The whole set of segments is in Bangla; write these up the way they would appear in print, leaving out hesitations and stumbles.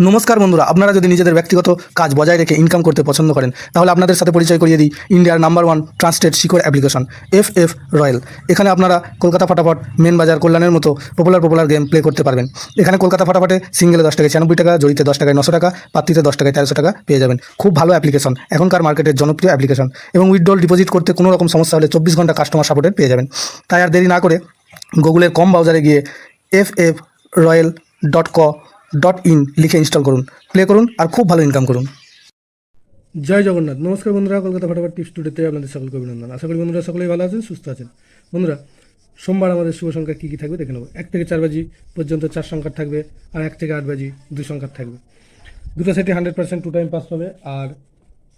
নমস্কার বন্ধুরা, আপনারা যদি নিজেদের ব্যক্তিগত কাজ বজায় রেখে ইনকাম করতে পছন্দ করেন তাহলে আপনাদের সাথে পরিচয় করিয়ে দিই ইন্ডিয়ার number 1 trusted secure application FF royal. এখানে আপনারা কলকাতা ফাটাফাট, মেন বাজার, কল্যাণের মতো পপুলার গেম প্লে করতে পারবেন। এখানে কলকাতা ফাটাফাটে সিঙ্গেলে 10 টাকায় 96 টাকা, জড়িতে 10 টাকায় 900 টাকা, পাত্রীতে 10 টাকায় 1300 টাকা পেয়ে যাবেন। খুব ভালো অ্যাপ্লিকেশন, এখনকার মার্কেটের জনপ্রিয় অ্যাপ্লিকেশন এবং উইথড্রল ডিপোজিট করতে কোনো রকম সমস্যা হলে 24 ঘন্টা কাস্টমার সাপোর্টের পেয়ে যাবেন। তাই আর দেরি না করে গুগলের কম ব্রাউজারে গিয়ে ffroyal.co.in লিখে ইনস্টল করুন, প্লে করুন আর খুব ভালো ইনকাম করুন। জয় জগন্নাথ। নমস্কার বন্ধুরা, কলকাতা ফাটাফাট টিপস টুডেতে আপনাদের সকলকে অভিনন্দন। আশা করি বন্ধুরা সকলেই ভালো আছেন, সুস্থ আছেন। বন্ধুরা, সোমবার আমাদের শুভ সংখ্যা কী কী থাকবে দেখে নেব। 1 থেকে 4 বাজি পর্যন্ত 4 সংখ্যার থাকবে, আর 1 থেকে 8 বাজি 2 সংখ্যার থাকবে। দুটো সেটে 100% 2 টাইম পাস পাবে। আর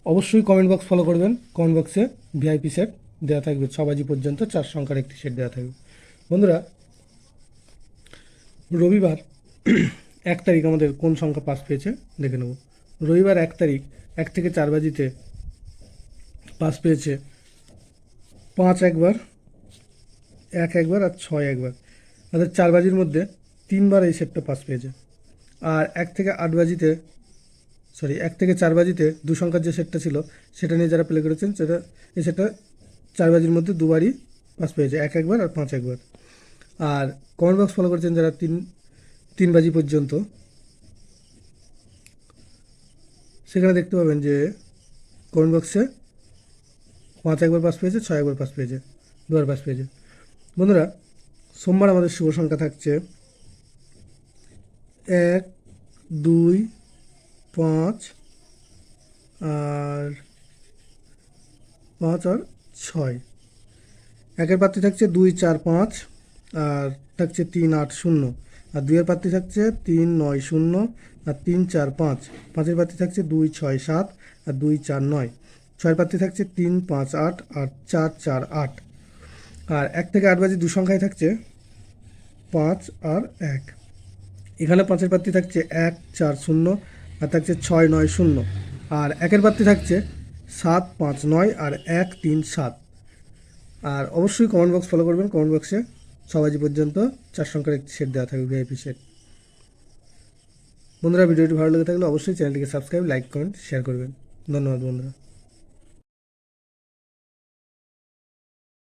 অবশ্যই কমেন্ট বক্স ফলো করবেন। কমেন্ট বক্সে ভিআইপি সেট দেওয়া থাকবে, 6 বাজি পর্যন্ত 4 সংখ্যার একটি সেট দেওয়া থাকবে। বন্ধুরা, রবিবার 1 তারিখ আমাদের কোন সংখ্যা পাস পেয়েছে দেখে নেব। রবিবার 1 তারিখ 1 থেকে 4 বাজিতে পাস পেয়েছে 5 একবার, 1 একবার আর 6 একবার। অর্থাৎ 4 বাজির মধ্যে 3 বার এই সেটটা পাস পেয়েছে। আর 1 থেকে 4 বাজিতে 2 সংখ্যার যে সেটটা ছিল সেটা নিয়ে যারা প্লে করেছেন এই সেটটা 4 বাজির মধ্যে 2 বারই পাস পেয়েছে, 1 একবার আর 5 একবার। আর কমেন্ট বক্স ফলো করেছেন যারা 3 বাজি পর্যন্ত, সেখানে দেখতে পাবেন যে কমেন্ট বক্সে 5 একবার পাস পেয়েছে, 6 একবার পাস পেয়েছে, 2 বার পাস পেয়েছে। বন্ধুরা, সোমবার আমাদের শুভ সংখ্যা থাকছে 1, 2, 5 আর 6। 1-এর প্রার্থী থাকছে 2, 4, 5 আর থাকছে 3, 8, 0। আর 2-এর প্রার্থী থাকছে 3, 9, 0 আর 3, 4, 5। 5-এর প্রার্থী থাকছে 2, 6, 7 আর 2, 4, 9। 6-এর প্রার্থী থাকছে 3, 5, 8 আর 4, 4, 8। আর 1 থেকে 8 বাজি 2 সংখ্যায় থাকছে 5 আর 1। এখানে 5-এর প্রার্থী থাকছে 1, 4, 0 আর থাকছে 6, 9, 0। আর 1-এর প্রার্থী থাকছে 7, 5, 9 আর 1, 3, 7। আর অবশ্যই কমেন্ট বক্স ফলো করবেন। কমেন্ট বক্সে 6 বাজি পর্যন্ত 4 সংখ্যার একটি সেট দেওয়া থাকবে, ভিআইপি সেট। বন্ধুরা, ভিডিওটি ভালো লেগে থাকলে অবশ্যই চ্যানেলটিকে সাবস্ক্রাইব, লাইক, কমেন্ট, শেয়ার করবেন। ধন্যবাদ বন্ধুরা।